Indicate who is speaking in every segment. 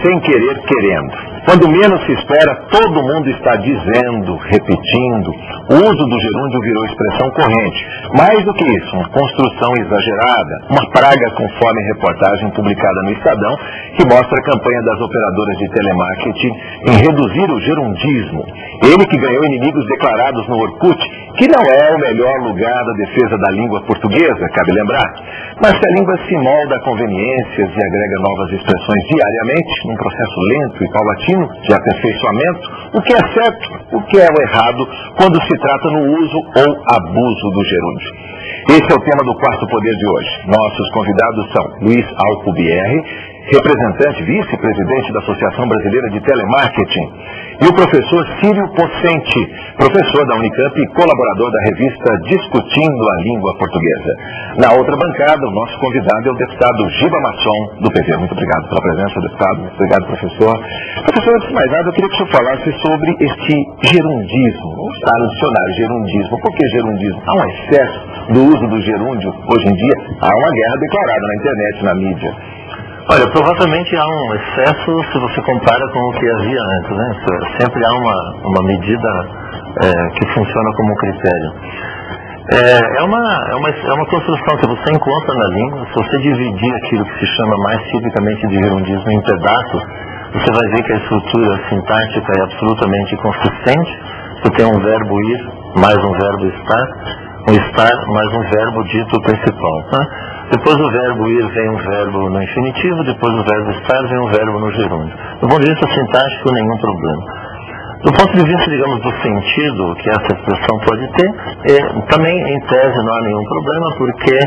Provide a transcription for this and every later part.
Speaker 1: sem querer, querendo. Quando menos se espera, todo mundo está dizendo, repetindo. O uso do gerúndio virou expressão corrente. Mais do que isso, uma construção exagerada, uma praga, conforme reportagem publicada no Estadão, que mostra a campanha das operadoras de telemarketing em reduzir o gerundismo. Ele que ganhou inimigos declarados no Orkut, que não é o melhor lugar da defesa da língua portuguesa, cabe lembrar. Mas se a língua se molda a conveniências e agrega novas expressões diariamente, num processo lento e paulatino de aperfeiçoamento, o que é certo, o que é o errado, quando se trata no uso ou abuso do gerúndio. Esse é o tema do Quarto Poder de hoje. Nossos convidados são Luiz Alcubierre, representante, vice-presidente da Associação Brasileira de Telemarketing, e o professor Círio Pocente, professor da Unicamp e colaborador da revista Discutindo a Língua Portuguesa. Na outra bancada, o nosso convidado é o deputado Giba Masson, do PV. Muito obrigado pela presença, deputado. Muito obrigado, professor. Professor, antes de mais nada, eu queria que o senhor falasse sobre este gerundismo. Vamos estar no dicionário, gerundismo. Por que gerundismo? Há um excesso do uso do gerúndio hoje em dia. Há uma guerra declarada na internet, na mídia.
Speaker 2: Olha, provavelmente há um excesso se você compara com o que havia antes, né? Sempre há uma medida que funciona como um critério. É uma construção que você encontra na língua. Se você dividir aquilo que se chama mais tipicamente de gerundismo em pedaços, você vai ver que a estrutura sintática é absolutamente consistente. Você tem um verbo ir, mais um verbo estar, mais um verbo dito principal, né? Depois do verbo ir vem um verbo no infinitivo, depois do verbo estar vem um verbo no gerúndio. Do ponto de vista sintático, nenhum problema. Do ponto de vista, digamos, do sentido que essa expressão pode ter, também em tese não há nenhum problema, porque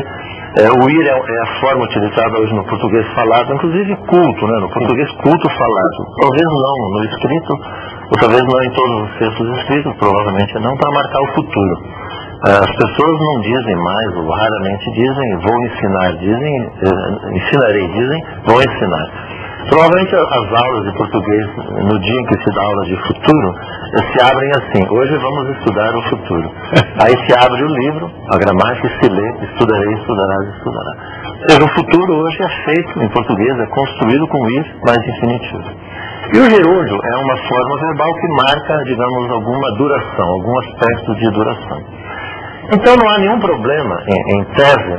Speaker 2: o ir é a forma utilizada hoje no português falado, inclusive culto, né? No português culto falado. Talvez não no escrito, ou talvez não em todos os textos escritos, provavelmente não, para marcar o futuro. As pessoas não dizem mais, ou raramente dizem, vou ensinar, dizem, ensinarei, dizem, vou ensinar. Provavelmente as aulas de português, no dia em que se dá aula de futuro, se abrem assim: hoje vamos estudar o futuro. Aí se abre o livro, a gramática, e se lê, estudarei, estudarás, estudará. Ou seja, o futuro hoje é feito, em português, é construído com ir mais infinitivo. E o gerúndio é uma forma verbal que marca, digamos, alguma duração, algum aspecto de duração. Então não há nenhum problema, em tese,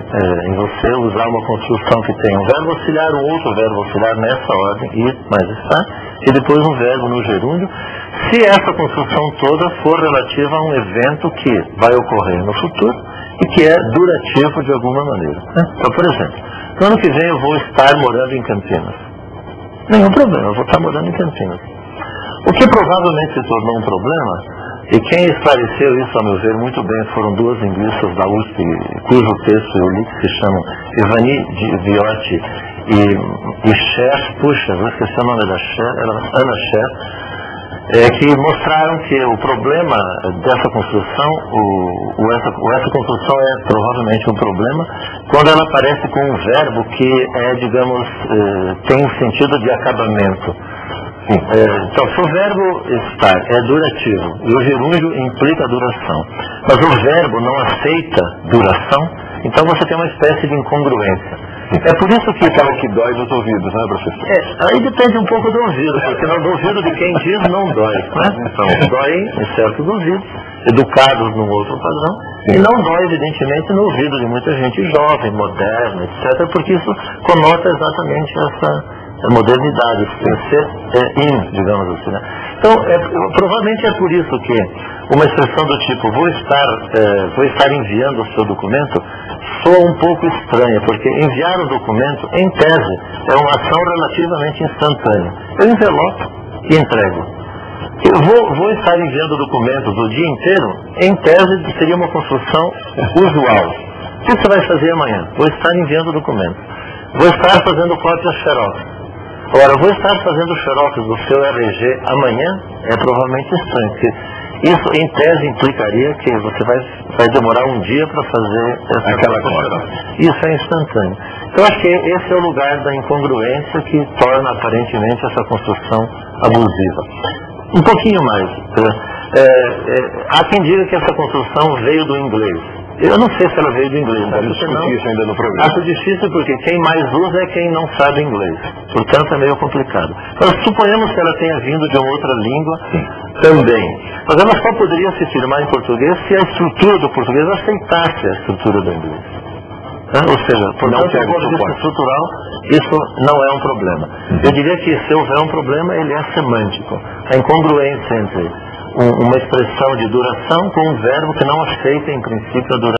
Speaker 2: em você usar uma construção que tem um verbo auxiliar, um outro verbo auxiliar nessa ordem, ir mais estar, e depois um verbo no gerúndio, se essa construção toda for relativa a um evento que vai ocorrer no futuro e que é durativo de alguma maneira, né? Então, por exemplo, no ano que vem eu vou estar morando em Campinas. Nenhum problema, eu vou estar morando em Campinas. O que provavelmente se tornou um problema, e quem esclareceu isso, a meu ver, muito bem, foram duas linguistas da USP, cujo texto eu li, que se chamam Ivani Viotti e Scher, puxa, eu esqueci o nome da Scher, Ana Scher, que mostraram que o problema dessa construção, essa construção é provavelmente um problema quando ela aparece com um verbo que é, digamos, tem um sentido de acabamento. Então, se o verbo estar é durativo e o gerúndio implica duração, mas o verbo não aceita duração, então você tem uma espécie de incongruência. É por isso que
Speaker 1: aquela que dói nos ouvidos, né, professor?
Speaker 2: Aí depende um pouco do ouvido, porque no ouvido de quem diz não dói, né? Então, dói em certos ouvidos, educados num outro padrão, e não dói, evidentemente, no ouvido de muita gente jovem, moderna, etc., porque isso conota exatamente essa modernidade, sem ser digamos assim, né? Então, provavelmente é por isso que uma expressão do tipo vou estar enviando o seu documento soa um pouco estranha, porque enviar o documento, em tese, é uma ação relativamente instantânea. Eu envelopo e entrego. Eu vou estar enviando documentos o dia inteiro, em tese seria uma construção usual. O que você vai fazer amanhã? Vou estar enviando documentos. Vou estar fazendo cópias xerox. Ora, vou estar fazendo xerox do seu RG amanhã, é provavelmente estranho, porque isso em tese implicaria que você vai demorar um dia para fazer aquela xerox. Isso é instantâneo. Então acho que esse é o lugar da incongruência que torna aparentemente essa construção abusiva. Um pouquinho mais. Há quem diga que essa construção veio do inglês. Eu não sei se ela veio do inglês.
Speaker 1: Isso ainda no programa.
Speaker 2: Acho difícil porque quem mais usa é quem não sabe inglês. Portanto, é meio complicado. Então, suponhamos que ela tenha vindo de uma outra língua também. Mas ela só poderia se firmar em português se a estrutura do português aceitasse a estrutura do inglês. Ou seja, portanto, do ponto de vista estrutural, isso não é um problema. Eu diria que se houver um problema, ele é semântico. A incongruência entre uma expressão de duração com um verbo que não aceita, em princípio, a duração.